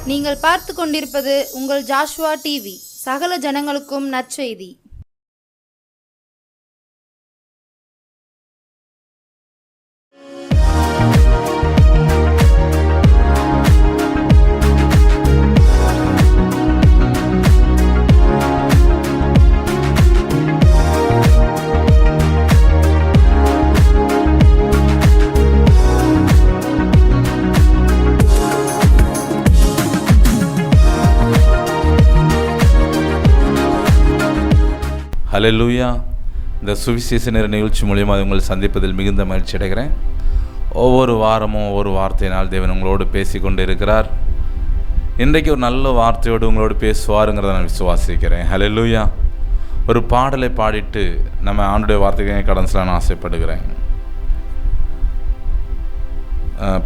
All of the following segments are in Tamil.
நீங்கள் பார்த்து கொண்டிருப்பது உங்கள் ஜாஷுவா டிவி. சகல ஜனங்களுக்கும் நற்செய்தி. ஹல்லேலூயா. இந்த சுவிசேஷ நேர நிகழ்ச்சி மூலியமாக உங்களை சந்திப்பதில் மிகுந்த மகிழ்ச்சி அடைகிறேன். ஒவ்வொரு வாரமும் ஒவ்வொரு வார்த்தையினால் தேவன் உங்களோடு பேசி கொண்டு இருக்கிறார். இன்றைக்கு ஒரு நல்ல வார்த்தையோடு உங்களோடு பேசுவாருங்கிறத நான் விசுவாசிக்கிறேன். ஹல்லேலூயா. ஒரு பாடலை பாடிட்டு நம்ம ஆண்டுடைய வார்த்தைகளை கடன் செல்ல நான் ஆசைப்படுகிறேன்.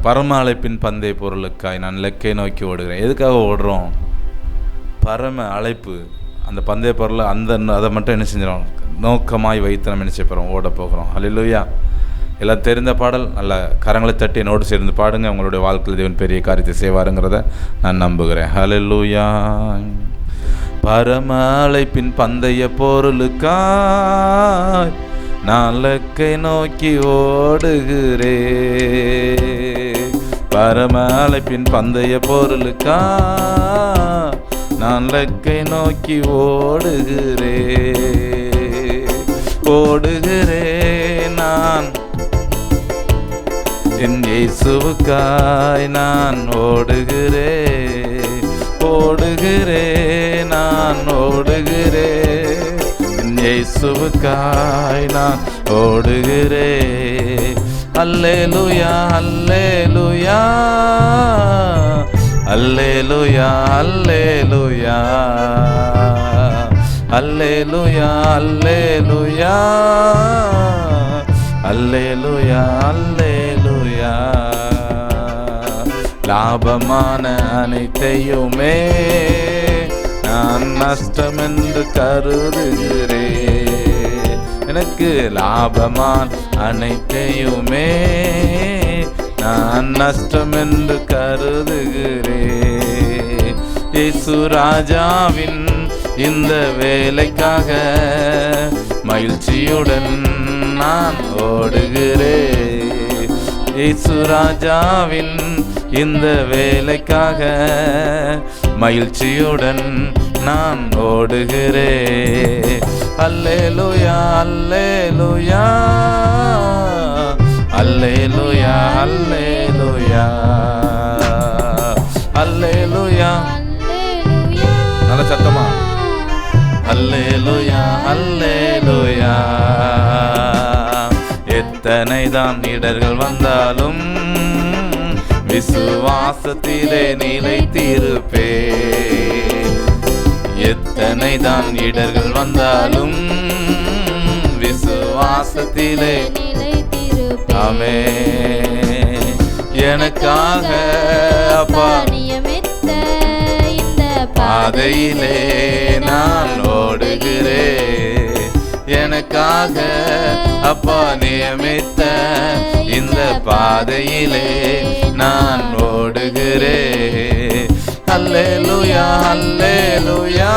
பரம அழைப்பின் பந்தய பொருளுக்காய் நான் இலக்கை நோக்கி ஓடுகிறேன். எதுக்காக ஓடுறோம்? பரம அழைப்பு, அந்த பந்தய பொருளை அதை மட்டும் என்ன செஞ்சிடும், நோக்கமாய் வைத்து நம்ம என்ன செய்ய போகிறோம், ஓட போகிறோம். ஹல்லேலூயா. எல்லாம் தெரிந்த பாடல், நல்ல கரங்களை தட்டி என்னோடு சேர்ந்து பாடுங்க. உங்களுடைய வாழ்க்கையில் தேவன் பெரிய காரியத்தை செய்வாருங்கிறத நான் நம்புகிறேன். ஹல்லேலூயா. பரம அழைப்பின் பந்தய பொருளுக்காய் நான் இலக்கை நோக்கி ஓடுகிறேன். பரம அழைப்பின் பந்தய பொருளுக்காய் நான் இலக்கை நோக்கி ஓடுகிறேன் நான் என் இயேசுவுக்காய் நான் ஓடுகிறேன் நான் ஓடுகிறேன் என் இயேசுவுக்காய் நான் ஓடுகிறேன். அல்லேலூயா அல்லேலூயா அல்லேலூயா அல்லேலூயா அல்லேலூயா அல்லேலூயா அல்லேலூயா அல்லேலூயா. லாபமான அனைத்தையுமே நான் நஷ்டம் என்று கருதுகிறேன். எனக்கு லாபமான அனைத்தையுமே நான் நஷ்டம் என்று கருதுகிறேன். இயேசு ராஜாவின் இந்த வேலைக்காக மகிழ்ச்சியுடன் நான் ஓடுகிறேன். இயேசு ராஜாவின் இந்த வேலைக்காக மகிழ்ச்சியுடன் நான் ஓடுகிறேன். அல்லேலூயா அல்லேலூயா அல்லேலூயா அல்லேலூயா அல்லேலூயா. நல்ல சத்தமா அல்லேலூயா அல்லேலூயா. எத்தனை தான் இடர்கள் வந்தாலும் விசுவாசத்திலே நிலைத்திருப்பேன். எத்தனை தான் இடர்கள் வந்தாலும் விசுவாசத்திலே ஆமே. எனக்காக அப்பா நியமித்த இந்த பாதையிலே நான் ஓடுகிறேன். எனக்காக அப்பா நியமித்த இந்த பாதையிலே நான் ஓடுகிறேன். அல்லேலூயா அல்லேலூயா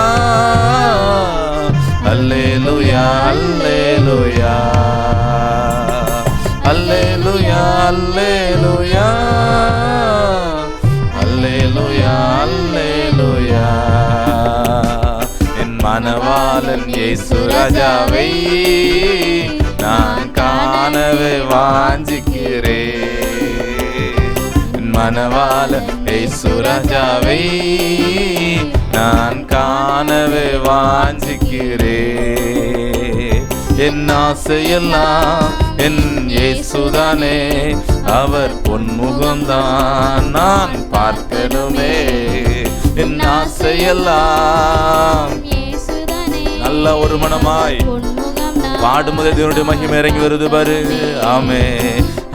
அல்லேலூயா அல்லேலூயா அல்லேலூயா அல்லேலூயா அல்லேலூயா அல்லேலூயா. என் மனவாளன் இயேசு ராஜாவை நான் காணவே வாஞ்சிக்கிறேன். என் மனவாளன் இயேசு ராஜாவை நான் காணவே வாஞ்சிக்கிறேன். என் ஆசையெல்லாம் என் இயேசுதானே, அவர் பொன்முகம்தான் நான் பார்க்கணுமே. என் ஆசையெல்லாம் நல்ல ஒரு மனமாய் பாடும்போது தேவனுடைய மகிமை இறங்கி வருது பாரு. ஆமே.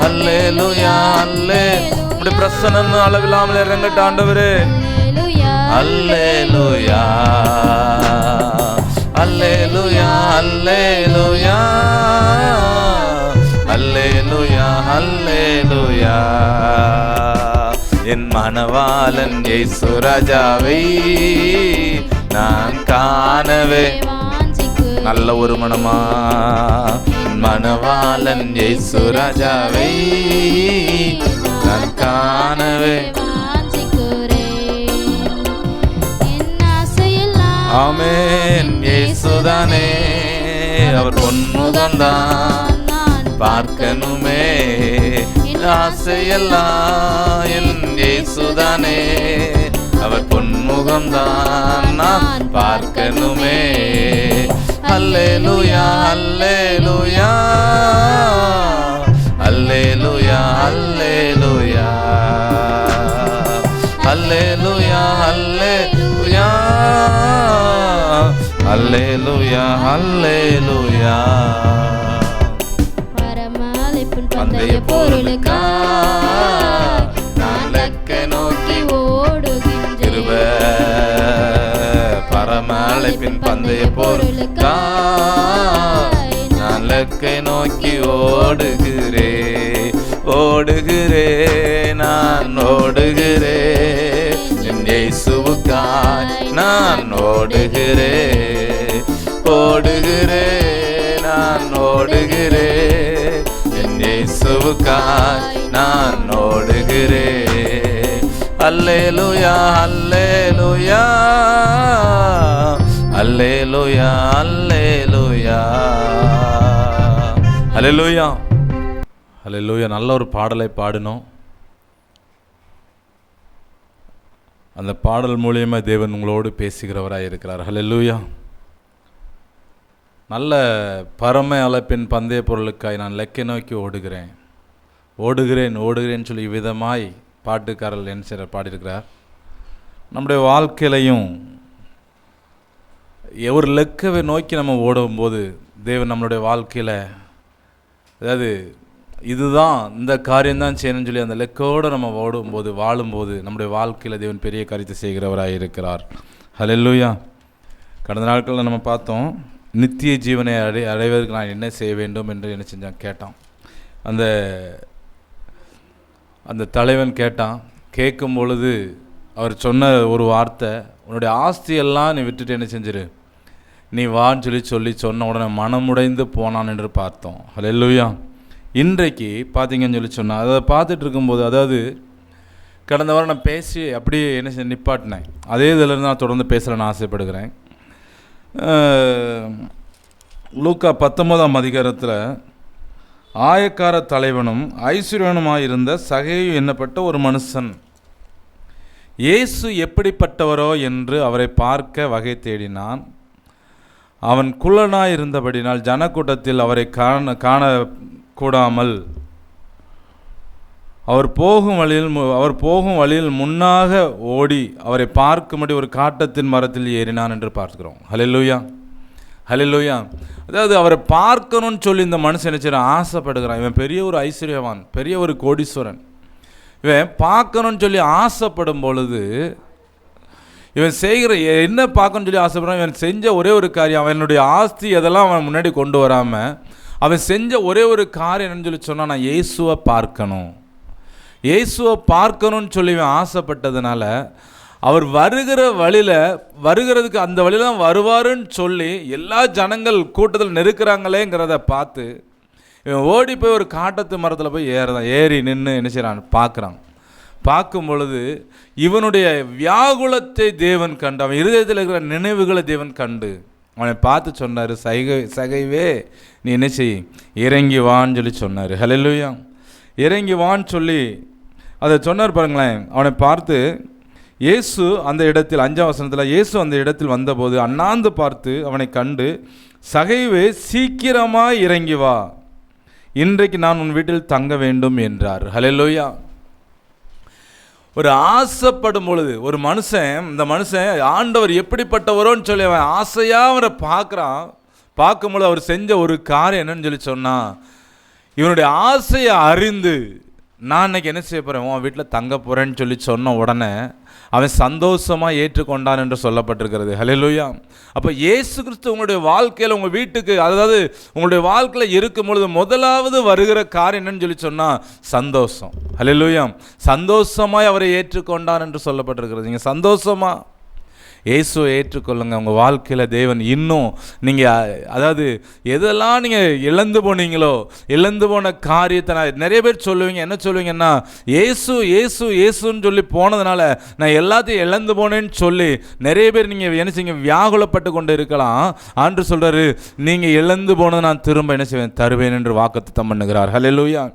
அல்லேலூயா அல்லே. உம்முடைய பிரசன்னம் அளவில்லாமல் இறங்கட்ட ஆண்டவரே. அல்லேலூயா அல்லேலூயா அல்லேலூயா அல்லேலூயா அல்லேலூயா. என் மணவாளன் இயேசு ராஜாவை நான் காணவே நல்ல ஒரு மனமா. மணவாளன் இயேசு ராஜாவை நான் காணவே. ஆமென். இயேசுதானே அவர் பொன்முகம்தான் பார்க்கணுமே. ஆசையெல்லாம் என் இயேசுதானே அவர் பொன்முகம்தான் நான் பார்க்கணுமே. அல்லேலூயா அல்லேலூயா அல்லேலூயா அல்லேலூயா அல்லேலூயா அல்லேலூயா அல்லேலூயா அல்லேலூயா. பந்தய பொருளுக்கா நான் லக்கை நோக்கி ஓடுகின்ற பரம அழைப்பின் பந்தய பொருளுக்கா நான் லக்கை நோக்கி ஓடுகிறே ஓடுகிறே நான் ஓடுகிறே என் இயேசுவுக்காய் நான் ஓடுகிறே ஓடுகிறே நான் ஓடுகிறே என் இயேசுவுக்காய் நான் ஓடுகிறே. அல்லேலூயா அல்லேலூயா அல்லேலூயா அல்லேலூயா அல்லேலூயா அல்லேலூயா. நல்ல ஒரு பாடலை பாடினோம். அந்த பாடல் மூலியமாக தேவன் உங்களோடு பேசுகிறவராக இருக்கிறார். அல்லேலூயா. நல்ல பரம அழைப்பின் பந்தய பொருளுக்காய் நான் லக்கை நோக்கி ஓடுகிறேன் ஓடுகிறேன் ஓடுகிறேன்னு சொல்லி விதமாய் பாட்டுக்காரர் என்ன செய்கிறார் பாடியிருக்கிறார். நம்முடைய வாழ்க்கையிலையும் ஒரு லக்கவை நோக்கி நம்ம ஓடும்போது தேவன் நம்மளுடைய வாழ்க்கையில் அதாவது இதுதான் இந்த காரியம்தான் செய்யணும்னு சொல்லி அந்த லக்கோடு நம்ம ஓடும்போது வாழும்போது நம்முடைய வாழ்க்கையில் தேவன் பெரிய காரியத்தை செய்கிறவராக இருக்கிறார். ஹல்லேலூயா. கடந்த நாட்களில் நம்ம பார்த்தோம், நித்திய ஜீவனை அடைவதற்கு நான் என்ன செய்ய வேண்டும் என்று என்ன செஞ்சான் கேட்டான். அந்த தலைவன் கேட்டான். கேட்கும் பொழுது அவர் சொன்ன ஒரு வார்த்தை, உன்னுடைய ஆஸ்தியெல்லாம் நீ விட்டுட்டு என்ன செஞ்சிரு, நீ வான்னு சொல்லி சொன்ன உடனே மனமுடைந்து போனான் என்று பார்த்தோம். ஹல்லேலூயா. இன்றைக்கு பார்த்தீங்கன்னு சொல்லி சொன்னால் அதை பார்த்துட்டு இருக்கும்போது, அதாவது கடந்த வாரம் நான் பேசி அப்படியே என்ன செஞ்சு நிப்பாட்டினேன். அதே இதில் நான் தொடர்ந்து பேசலான்னு ஆசைப்படுகிறேன். லூக்கா 19ஆம் அதிகாரத்தில் ஆயக்கார தலைவனும் ஐஸ்வர்யனுமாய் இருந்த சகேயு என்னப்பட்ட ஒரு மனுஷன் இயேசு எப்படிப்பட்டவரோ என்று அவரை பார்க்க வகை தேடினான். அவன் குள்ளனாய் இருந்தபடினால் ஜனக்கூட்டத்தில் அவரை காணக்கூடாமல் அவர் போகும் வழியில் முன்னாக ஓடி அவரை பார்க்கும்படி ஒரு காட்டத்தின் மரத்தில் ஏறினான் என்று பார்க்கிறோம். ஹல்லேலூயா ஹல்லேலூயா. அதாவது அவரை பார்க்கணும்னு சொல்லி இந்த மனுஷன் நினைச்சு ஆசைப்படுகிறான். இவன் பெரிய ஒரு ஐஸ்வர்யவான், பெரிய ஒரு கோடீஸ்வரன். இவன் பார்க்கணும்னு சொல்லி ஆசைப்படும் பொழுது இவன் செய்கிற என்ன பார்க்கணும்னு சொல்லி ஆசைப்படுறான். இவன் செஞ்ச ஒரே ஒரு காரியம், அவனுடைய ஆஸ்தி அதெல்லாம் அவன் முன்னாடி கொண்டு வராமல் அவன் செஞ்ச ஒரே ஒரு காரியம் என்னன்னு சொல்லி சொன்னான், நான் இயேசுவை பார்க்கணும். இயேசுவை பார்க்கணும்னு சொல்லி இவன் ஆசைப்பட்டதுனால அவர் வருகிறதுக்கு அந்த வழியில் தான் வருவாருன்னு சொல்லி எல்லா ஜனங்கள் கூட்டத்தில் நெருக்கிறாங்களேங்கிறத பார்த்து இவன் ஓடி போய் ஒரு காட்டத்து மரத்தில் போய் ஏறி நின்று என்ன செய்கிறான் பார்க்குறான். பார்க்கும் பொழுது இவனுடைய வியாகுலத்தை தேவன் கண்டு, அவன் இருதயத்தில் இருக்கிற நினைவுகளை தேவன் கண்டு அவனை பார்த்து சொன்னார், சகைவே நீ என்ன செய், இறங்கி வான்னு சொல்லி சொன்னார். ஹல்லேலூயா. இறங்கி வான்னு சொல்லி அதை சொன்னார் பாருங்களேன். அவனை பார்த்து இயேசு அந்த இடத்தில் 5ஆம் வசனத்தில் இயேசு அந்த இடத்தில் வந்தபோது அண்ணாந்து பார்த்து அவனை கண்டு, சகைவே சீக்கிரமாக இறங்கி வா, இன்றைக்கு நான் உன் வீட்டில் தங்க வேண்டும் என்றார். ஹல்லேலூயா. ஒரு ஆசைப்படும் பொழுது ஒரு மனுஷன், இந்த மனுஷன் ஆண்டவர் எப்படிப்பட்டவரோன்னு சொல்லி அவன் ஆசையாக அவரை பார்க்குறான். பார்க்கும்போது அவர் செஞ்ச ஒரு காரியம் என்னன்னு சொல்லி சொன்னால், இவனுடைய ஆசையை அறிந்து நான் இன்னைக்கு என்ன செய்ய போகிறேன், உன் வீட்டில் தங்க போகிறேன்னு சொல்லி சொன்ன உடனே அவன் சந்தோஷமாக ஏற்றுக்கொண்டான் என்று சொல்லப்பட்டிருக்கிறது. ஹல்லேலூயா. அப்போ இயேசு கிறிஸ்து உங்களுடைய வாழ்க்கையில், உங்கள் வீட்டுக்கு, அதாவது உங்களுடைய வாழ்க்கையில் இருக்கும் பொழுது முதலாவது வருகிற காரியம் என்னன்னு சொல்லி சொன்னால் சந்தோஷம். ஹல்லேலூயா. சந்தோஷமாய் அவரை ஏற்றுக்கொண்டான் என்று சொல்லப்பட்டிருக்கிறது. நீங்கள் சந்தோஷமாக இயேசுவை ஏற்றுக்கொள்ளுங்க. உங்கள் வாழ்க்கையில் தேவன் இன்னும் நீங்கள், அதாவது எதெல்லாம் நீங்கள் இழந்து போனீங்களோ, இழந்து போன காரியத்தை நான் நிறைய பேர் சொல்லுவீங்க. என்ன சொல்லுவீங்கன்னா, இயேசு இயேசு இயேசுன்னு சொல்லி போனதுனால நான் எல்லாத்தையும் இழந்து போனேன்னு சொல்லி நிறைய பேர் நீங்கள் என்ன செய்யுங்க, வியாகுலப்பட்டு கொண்டு இருக்கலாம். ஆண்டு சொல்கிறாரு, நீங்கள் இழந்து போனதை நான் திரும்ப என்ன செய்வேன், தருவேன் என்று வாக்குத்தத்தம் பண்ணுகிறார். ஹல்லேலூயா.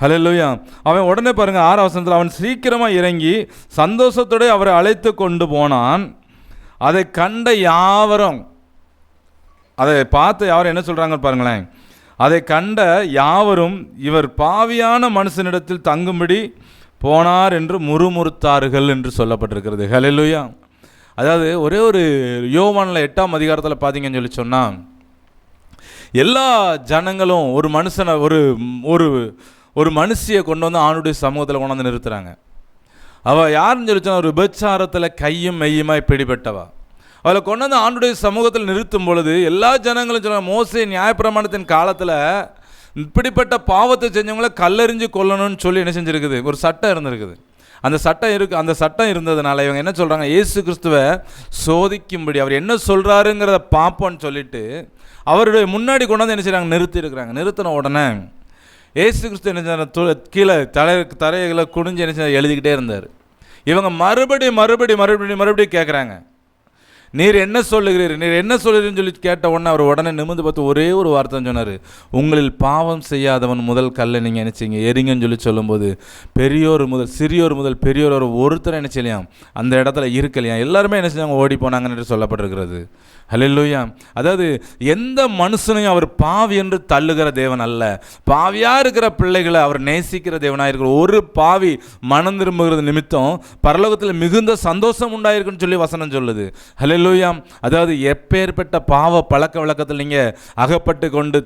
ஹல்லேலூயா. அவன் உடனே பாருங்கள் 6ஆம் வசனத்தில், அவன் சீக்கிரமாக இறங்கி சந்தோஷத்தோடு அவரை அழைத்து கொண்டு போனான். அதை கண்ட யாவரும், அதை பார்த்து யாரும் என்ன சொல்கிறாங்க பாருங்களேன், அதை கண்ட யாவரும் இவர் பாவியான மனுஷனிடத்தில் தங்கும்படி போனார் என்று முறுமுறுத்தார்கள் என்று சொல்லப்பட்டிருக்கிறது. ஹல்லேலூயா. அதாவது ஒரே ஒரு யோவானில் 8ஆம் அதிகாரத்தில் பார்த்தீங்கன்னு சொல்லி சொன்னால், எல்லா ஜனங்களும் ஒரு மனுஷனை, ஒரு மனுஷியை கொண்டு வந்து ஆணுடைய சமூகத்தில் கொண்டு வந்து நிறுத்துகிறாங்க. அவள் யாருன்னு சொல்லி சொன்னால், ஒரு விபச்சாரத்தில் கையும் மெய்யுமாய் பிடிபட்டவா. அவளை கொண்டு வந்து ஆண்டுடைய சமூகத்தில் நிறுத்தும் பொழுது எல்லா ஜனங்களும் சொன்னாங்க, மோசே நியாயப்பிரமாணத்தின் காலத்தில் இப்படிப்பட்ட பாவத்தை செஞ்சவங்கள கல்லெறிஞ்சு கொல்லணும்னு சொல்லி என்ன செஞ்சுருக்குது, ஒரு சட்டம் இருந்திருக்குது. அந்த சட்டம் இருந்ததுனால இவங்க என்ன சொல்கிறாங்க, இயேசு கிறிஸ்துவை சோதிக்கும்படி அவர் என்ன சொல்கிறாருங்கிறத பார்ப்போன்னு சொல்லிட்டு அவருடைய முன்னாடி கொண்டு வந்து என்ன செய்கிறாங்க, நிறுத்தியிருக்கிறாங்க. நிறுத்தின உடனே இயேசு கிறிஸ்து என்ன செய்ய, கீழே தரைகளை குனிஞ்சு என்ன செய்ய, எழுதிக்கிட்டே இருந்தார். இவங்க மறுபடியும் கேட்குறாங்க, நீர் என்ன சொல்லுகிறீர்னு சொல்லி கேட்ட உடனே அவர் உடனே நிமிர்ந்து பார்த்து ஒரே ஒரு வார்த்தை சொன்னார், உங்களில் பாவம் செய்யாதவன் முதல் கல்லை நீங்கள் என்ன செய்யுங்க, எரிங்கன்னு சொல்லி சொல்லும்போது சிறியோர் முதல் பெரியோர் ஒருத்தர் என்ன செய்யலையாம், அந்த இடத்துல இருக்கலையாம். எல்லாருமே என்ன செஞ்சாங்க, ஓடி போனாங்கன்னு என்று சொல்லப்பட்டிருக்கிறது. ஹல்லேலூயா. அதாவது எந்த மனுஷனையும் அவர் பாவி என்று தள்ளுகிற தேவன் அல்ல. பாவியாக இருக்கிற பிள்ளைகளை அவர் நேசிக்கிற தேவனாக இருக்கிற, ஒரு பாவி மனம் திரும்புகிறது நிமித்தம் பரலோகத்தில் மிகுந்த சந்தோஷம் உண்டாயிருக்குன்னு சொல்லி வசனம் சொல்லுது. ஹல்லேலூயா. அதாவது எப்பேற்பட்ட பாவ பழக்க வழக்கத்தில் நீங்கள் அகப்பட்டு கொண்டு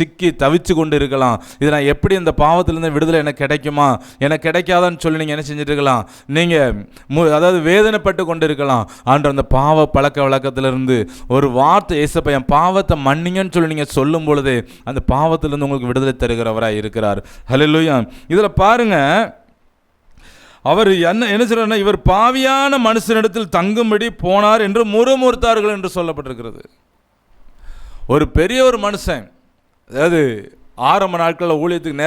சிக்கி தவிச்சு கொண்டு இருக்கலாம். இது நான் எப்படி இந்த பாவத்திலிருந்து விடுதலை எனக்கு கிடைக்குமா, எனக்கு கிடைக்காதான்னு சொல்லி நீங்கள் என்ன செஞ்சுட்டு இருக்கலாம், நீங்கள் அதாவது வேதனைப்பட்டு கொண்டு இருக்கலாம். ஆண்டு அந்த பாவ பழக்க வழக்கத்திலிருந்து ஒரு வார்த்தை, ஏசப்பா என் பாவத்தை மன்னிங்கன்னு சொல்லி நீங்கள் சொல்லும் பொழுது அந்த பாவத்திலிருந்து உங்களுக்கு விடுதலை தருகிறவராக இருக்கிறார். ஹல்லேலூயா. இதில் பாருங்க, அவர் என்ன சொல்றாருன்னா, இவர் பாவியான மனுஷனிடத்தில் தங்கும்படி போனார் என்று முறுமுறுத்தார்கள் என்று சொல்லப்பட்டிருக்கிறது. ஒரு பெரிய ஒரு மனுஷன், அதாவது ஆரம்ப நாட்களில் ஊழியத்துக்கு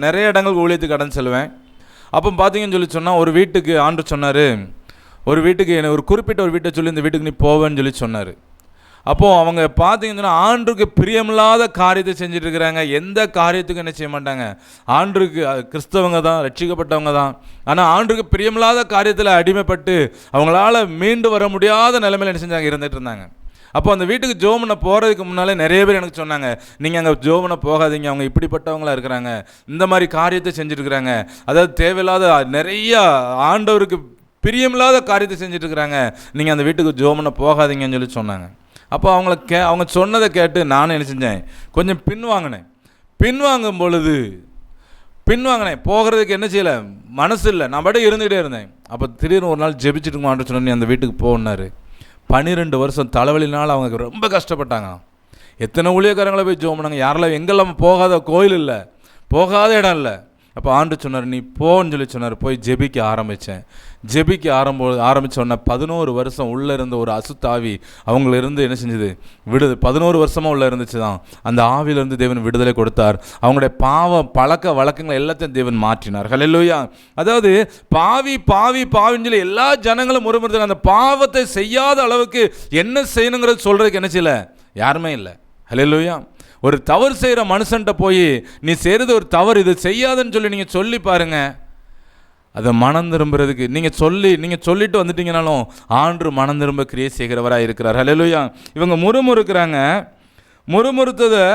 நிறைய இடங்களுக்கு ஊழியத்துக்கு கடன் செல்வேன். அப்போ பார்த்தீங்கன்னு சொல்லி சொன்னால், ஒரு வீட்டுக்கு ஆண்டு சொன்னார், ஒரு வீட்டுக்கு என்ன ஒரு குறிப்பிட்ட ஒரு வீட்டை சொல்லி இந்த வீட்டுக்கு நீ போவேன்னு சொல்லி சொன்னார். அப்போது அவங்க பார்த்தீங்கன்னா ஆண்டுக்கு பிரியமில்லாத காரியத்தை செஞ்சுட்டு இருக்கிறாங்க. எந்த காரியத்துக்கும் என்ன செய்ய மாட்டாங்க, ஆண்டுக்கு கிறிஸ்தவங்க தான், ரட்சிக்கப்பட்டவங்க தான், ஆனால் ஆண்டுக்கு பிரியமில்லாத காரியத்தில் அடிமைப்பட்டு அவங்களால மீண்டு வர முடியாத நிலைமையில் என்ன செஞ்சாங்க, இருந்துகிட்டு இருந்தாங்க. அப்போ அந்த வீட்டுக்கு ஜோமனை போகிறதுக்கு முன்னாலே நிறைய பேர் எனக்கு சொன்னாங்க, நீங்கள் அங்கே ஜோமனை போகாதீங்க, அவங்க இப்படிப்பட்டவங்களாக இருக்கிறாங்க, இந்த மாதிரி காரியத்தை செஞ்சுருக்கிறாங்க, அதாவது தேவையில்லாத நிறையா ஆண்டவருக்கு பிரியமில்லாத காரியத்தை செஞ்சுட்டு இருக்கிறாங்க, நீங்கள் அந்த வீட்டுக்கு ஜோமனை போகாதீங்கன்னு சொல்லி சொன்னாங்க. அப்போ அவங்க சொன்னதை கேட்டு நானும் என்ன செஞ்சேன், கொஞ்சம் பின்வாங்கும் பொழுது போகிறதுக்கு என்ன செய்யலை, மனசு இல்லை, நான் பாட்டுக்கு இருந்துகிட்டே இருந்தேன். அப்போ திடீர்னு ஒரு நாள் ஜெபிச்சுட்டு மாட்டு சொன்னேன், அந்த வீட்டுக்கு போனார். 12 வருஷம் தலைவலினால் அவங்க ரொம்ப கஷ்டப்பட்டாங்க. எத்தனை ஊழியக்காரங்களை போய் ஜெபம் பண்ணாங்க, யாரெல்லாம் எங்கெல்லாம் போகாத கோயில் இல்லை, போகாத இடம் இல்லை. அப்போ ஆண்டு சொன்னார், நீ போன்னு சொல்லி சொன்னார். போய் ஜெபிக்க ஆரம்பித்தேன். ஆரம்பித்த உடனே 11 வருஷம் உள்ளே இருந்த ஒரு அசுத்தாவி அவங்களிருந்து என்ன செஞ்சது, 11 வருஷமாக உள்ளே இருந்துச்சு தான். அந்த ஆவியிலிருந்து தேவன் விடுதலை கொடுத்தார். அவங்களுடைய பாவம் பழக்க வழக்கங்கள் எல்லாத்தையும் தேவன் மாற்றினார். ஹல்லேலூயா. அதாவது பாவின்னு சொல்லி எல்லா ஜனங்களும் முறுமுறுத்தாங்க. அந்த பாவத்தை செய்யாத அளவுக்கு என்ன செய்யணுங்கிறது சொல்கிறதுக்கு என்ன செய்யலை, யாருமே இல்லை. ஹல்லேலூயா. ஒரு தவறு செய்கிற மனுஷன்ட்ட போய் நீ செய்கிறது ஒரு தவறு, இது செய்யாதுன்னு சொல்லி நீங்கள் சொல்லி பாருங்கள், அதை மனம் திரும்புறதுக்கு நீங்கள் சொல்லிட்டு வந்துட்டீங்கனாலும் ஆண்டு மனம் திரும்ப கிரியை செய்கிறவராக இருக்கிறார். ஹல்லேலூயா. இவங்க முறுமுறுத்ததை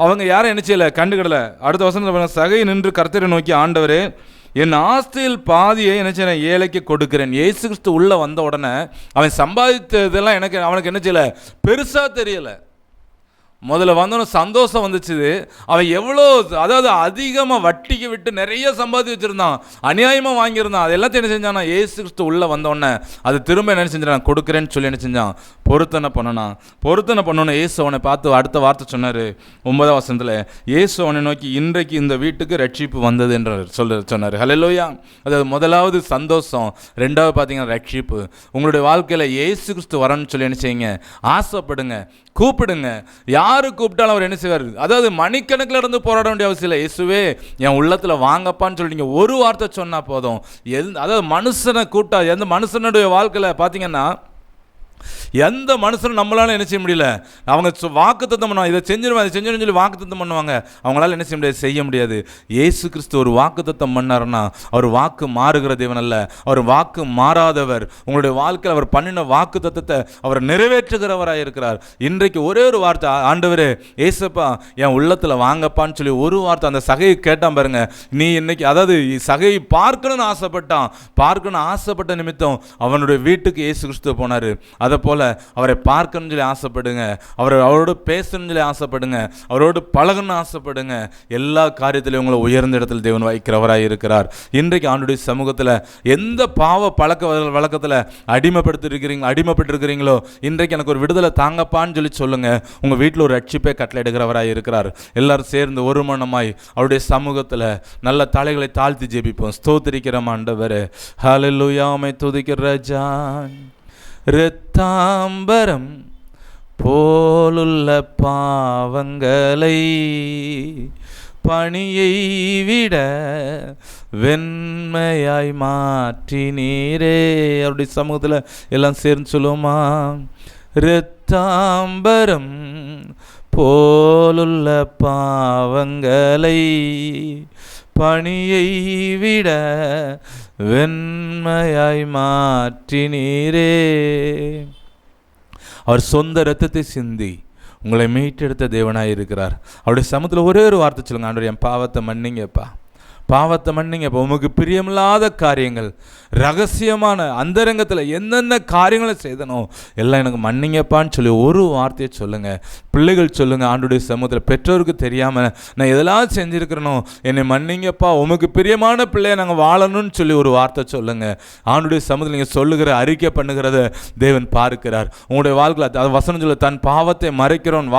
அவங்க யாரும் என்ன செய்யலை, கண்டுக்கிடலை. அடுத்த வசனத்தில் சகை நின்று கர்த்தரை நோக்கி, ஆண்டவரே என் ஆஸ்தியில் பாதியை என்ன செய்ய ஏழைக்கு கொடுக்கிறேன். இயேசு கிறிஸ்து உள்ளே வந்த உடனே அவன் சம்பாதித்ததெல்லாம் அவனுக்கு என்ன செய்யலை, பெருசாக தெரியலை. முதல்ல வந்தோன்னு சந்தோஷம் வந்துச்சு. அவன் எவ்வளோ, அதாவது அதிகமாக வட்டிக்கு விட்டு நிறைய சம்பாதி வச்சுருந்தான், அநியாயமாக வாங்கியிருந்தான். அது எல்லாத்தையும் என்ன செஞ்சானா, இயேசு கிறிஸ்து உள்ளே வந்தோடனே அது திரும்ப என்ன செஞ்சான், கொடுக்குறேன்னு சொல்லி என்ன செஞ்சான், பொருத்தனை பண்ணனான். பொருத்தனை பண்ணோன்னே இயேசு அவனை பார்த்து அடுத்த வார்த்தை சொன்னார் 9ஆம் வசனத்தில். இயேசு அவனை நோக்கி, இன்றைக்கு இந்த வீட்டுக்கு ரட்சிப்பு வந்தது என்று சொன்னார். ஹல்லேலூயா. அதாவது முதலாவது சந்தோஷம், ரெண்டாவது பார்த்தீங்கன்னா ரட்சிப்பு. உங்களுடைய வாழ்க்கையில் இயேசு கிறிஸ்து வரணும்னு சொல்லி என்ன செய்யுங்க, ஆசைப்படுங்க, கூப்பிடுங்க. யாரு கூப்பிட்டாலும் அவர் என்ன செய்வார். அதாவது மணிக்கணக்கில் இருந்து போராட வேண்டிய அவசியம் இல்லை. இயேசுவே என் உள்ளத்தில் வாங்கப்பான்னு சொல்லி நீங்கள் ஒரு வார்த்தை சொன்னால் போதும். அதாவது மனுஷனை கூப்பிட்டா, எந்த மனுஷனுடைய வாழ்க்கையில் பார்த்தீங்கன்னா எந்த மனுஷனும் நம்மளால என்ன செய்ய முடியல. அவங்க வாக்குத்தத்தம் பண்ணுவாங்க, இதை செஞ்சிருவாங்க, இதை செஞ்சிடும் சொல்லி வாக்குத்தத்தம் பண்ணுவாங்க. அவங்களால என்ன செய்ய முடியாது, செய்ய முடியாது. இயேசு கிறிஸ்து ஒரு வாக்குத்தத்தம் பண்ணாருன்னா அவர் வாக்கு மாறுகிற தேவன் அல்ல, அவர் வாக்கு மாறாதவர். உங்களுடைய வாழ்க்கையில் அவர் பண்ணின வாக்குத்தத்தத்தை அவர் நிறைவேற்றுகிறவராக இருக்கிறார். இன்றைக்கு ஒரே ஒரு வார்த்தை, ஆண்டவரே ஏசப்பா என் உள்ளத்தில் வாங்கப்பான்னு சொல்லி ஒரு வார்த்தை அந்த சகையை கேட்டான் பாருங்க. நீ இன்னைக்கு, அதாவது சகையை பார்க்கணும்னு ஆசைப்பட்டான், பார்க்கணும்னு ஆசைப்பட்ட நிமித்தம் அவனுடைய வீட்டுக்கு இயேசு கிறிஸ்து போனார். அதை போல் அவரை பார்க்கணும்னு சொல்லி ஆசைப்படுங்க, அவரோடு பேசணும்னு சொல்லி ஆசைப்படுங்க, அவரோடு பழகணும்னு ஆசைப்படுங்க. எல்லா காரியத்திலையும் உங்களை உயர்ந்த இடத்துல தேவன் வைக்கிறவராக இருக்கிறார். இன்றைக்கு ஆண்டுடைய சமூகத்தில் எந்த பாவ பழக்க வழக்கத்தில் அடிமைப்பட்டிருக்கிறீங்களோ இன்றைக்கு எனக்கு ஒரு விடுதலை தாங்கப்பான்னு சொல்லி சொல்லுங்க. உங்கள் வீட்டில் ஒரு ரட்சிப்பை கட்டளையிடுகிறவராக இருக்கிறார். எல்லாரும் சேர்ந்து ஒரு மனமாய் அவருடைய சமூகத்தில் நல்ல தலைகளை தாழ்த்தி ஜெபிப்போம். ஸ்தோத்திரிக்கிற ஆண்டவரே, ஹல்லேலூயா, உம்மை துதிக்கிற ராஜா. இரத்தாம்பரம் போலுள்ள பாவங்களை பனியை விட வெண்மையாய் மாற்றினீரே. அவருடைய சமூகத்தில் எல்லாம் சேர்ந்து சொல்லுவோமா? இரத்தாம்பரம் போலுள்ள பாவங்களை பனியை விட வெண்மையாய் மாற்றினீரே. அவர் சொந்த இரத்தத்தை சிந்தி உங்களை மீட்டெடுத்த தேவனாய் இருக்கிறார். அவருடைய சமூகத்தில் ஒரே ஒரு வார்த்தை சொல்லுங்க, ஆண்டவரே என் பாவத்தை மன்னிங்கப்பா, பாவத்தை மன்னிங்கப்பா. உமக்கு பிரியமில்லாத காரியங்கள், ரகசியமான அந்தரங்கத்தில் என்னென்ன காரியங்களை செய்தனோ எல்லாம் எனக்கு மன்னிங்கப்பான்னு சொல்லி ஒரு வார்த்தையை சொல்லுங்கள். பிள்ளைகள் சொல்லுங்கள், ஆண்டுடைய சமூகத்தில் பெற்றோருக்கு தெரியாமல் நான் எதெல்லாம் செஞ்சுருக்கிறனோ என்னை மன்னிங்கப்பா, உமக்கு பிரியமான பிள்ளையை நாங்கள் வாழணும்னு சொல்லி ஒரு வார்த்தை சொல்லுங்கள். ஆண்டுடைய சமூகத்தில் நீங்கள் சொல்லுகிற அறிக்கை பண்ணுகிறத தேவன் பார்க்கிறார். உங்களுடைய வாழ்க்கையில் அது வசனம் சொல்ல, தன் பாவத்தை மறைக்கிறவன்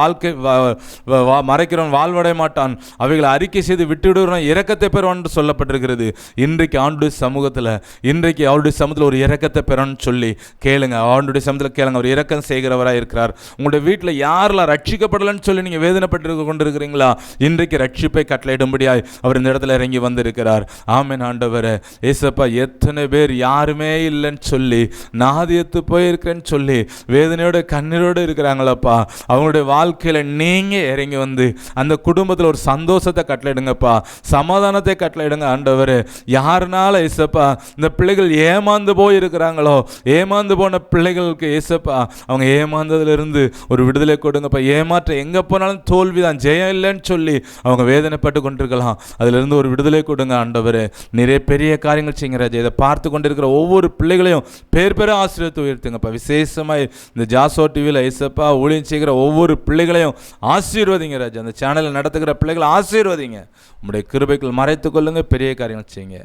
மறைக்கிறவன் வாழ்வடைய மாட்டான், அவைகளை அறிக்கை செய்து விட்டுவிடுவான் இரக்கத்தை பெறுவான் என்று சொல்லப்பட்டிருக்கிறது. இன்றைக்கு ஆண்டுடைய சமூகத்தில், இன்றைக்கு அவருடைய சமூகத்தில் ஒரு இரக்கத்தை பெறணும்னு சொல்லி கேளுங்க. அவருடைய சமூகத்தில் கேளுங்க, அவர் இரக்கம் செய்கிறவராக இருக்கிறார். உங்களுடைய வீட்டில் யாரெல்லாம் ரட்சிக்கப்படலன்னு சொல்லி நீங்கள் வேதனைப்பட்டு கொண்டிருக்கிறீங்களா, இன்றைக்கு ரட்சிப்பை கட்டளையிடும்படியாய் அவர் இந்த இடத்துல இறங்கி வந்திருக்கிறார். ஆமென் ஆண்டவரே. ஏசப்பா, எத்தனை பேர் யாருமே இல்லைன்னு சொல்லி நாதியத்து போயிருக்கிறேன்னு சொல்லி வேதனையோட கண்ணீரோடு இருக்கிறாங்களப்பா, அவங்களுடைய வாழ்க்கையில் நீங்கள் இறங்கி வந்து அந்த குடும்பத்தில் ஒரு சந்தோஷத்தை கட்டளையிடுங்கப்பா, சமாதானத்தை கட்டளையிடுங்க ஆண்டவரே. யாருனால ஏசப்பா இந்த பிள்ளைகள் ஏமாந்து போய் இருக்கிறாங்களோ, ஏமாந்து போன பிள்ளைகளுக்கு ஏசப்பா அவங்க ஏமாந்ததிலிருந்து ஒரு விடுதலை கொடுங்கப்பா. ஏமாற்ற எங்கே போனாலும் தோல்வி தான், ஜெயம் இல்லைன்னு சொல்லி அவங்க வேதனைப்பட்டு கொண்டிருக்கலாம், அதிலிருந்து ஒரு விடுதலை கொடுங்க ஆண்டவரே. நிறைய பெரிய காரியங்கள் செய்யுங்க ராஜா. இதை பார்த்து கொண்டிருக்கிற ஒவ்வொரு பிள்ளைகளையும் பேர் ஆசீர்வதித்து உயர்த்துங்கப்பா. விசேஷமாக இந்த ஜாசோ டிவியில் ஏசப்பா ஊழியம் செய்கிற ஒவ்வொரு பிள்ளைகளையும் ஆசீர்வதிங்க ராஜா. அந்த சேனலில் நடத்துகிற பிள்ளைகளை ஆசீர்வதிங்க. உங்களுடைய கிருபைக்குள் மறைத்து கொள்ளுங்க, பெரிய காரியங்கள் செய்யுங்க.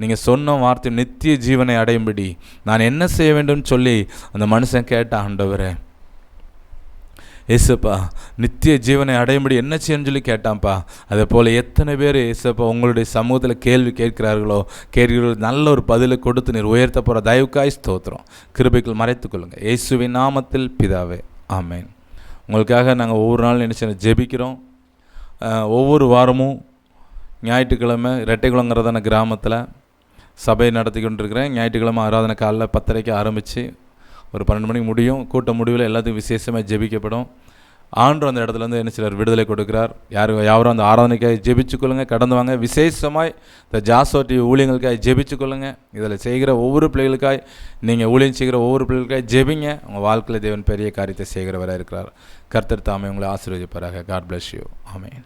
நீங்கள் சொன்ன வார்த்தை நித்திய ஜீவனை அடையும்படி நான் என்ன செய்ய வேண்டும் சொல்லி அந்த மனுஷன் கேட்ட ஆண்டவரே ஏசப்பா, நித்திய ஜீவனை அடையும்படி என்ன செய்யணும்னு சொல்லி கேட்டான்ப்பா. அதே போல் எத்தனை பேர் ஏசப்பா உங்களுடைய சமூகத்தில் கேள்வி கேட்கிறார்களோ நல்ல ஒரு பதிலை கொடுத்து நீர் உயர்த்த போகிற தயவுக்காய் ஸ்தோத்திரம். கிருபைக்குள் மறைத்து கொள்ளுங்கள் இயேசுவின் நாமத்தில் பிதாவே, ஆமேன். உங்களுக்காக நாங்கள் ஒவ்வொரு நாளும் என்ன செய்யணும், ஜெபிக்கிறோம். ஒவ்வொரு வாரமும் ஞாயிற்றுக்கிழமை ரெட்டைக்குளங்கிறதான கிராமத்தில் சபை நடத்தி கொண்டிருக்கிறேன். ஞாயிற்றுக்கிழமை ஆராதனை காலைல 10:30 ஆரம்பித்து ஒரு 12 மணிக்கு முடியும். கூட்ட முடிவில் எல்லாத்துக்கும் விசேஷமாக ஜெபிக்கப்படும். ஆண்டு அந்த இடத்துலேருந்து என்ன சிலர் விடுதலை கொடுக்கிறார். யாரும் அந்த ஆராதனைக்காக ஜெபிச்சுக்கொள்ளுங்க, கடந்து வாங்க. விசேஷமாய் இந்த ஜாசோ டிவி ஊழியங்களுக்காக ஜெபிச்சுக்கொள்ளுங்க. இதில் செய்கிற ஒவ்வொரு பிள்ளைகளுக்காய், நீங்கள் ஊழியம் செய்கிற ஒவ்வொரு பிள்ளைகளுக்காக ஜெபிங்க. உங்கள் வாழ்க்கையில் தேவன் பெரிய காரியத்தை செய்கிறவராக இருக்கிறார். கர்த்தர் தாமே உங்களை ஆசீர்வதிப்பாராக. God bless you. ஆமென்.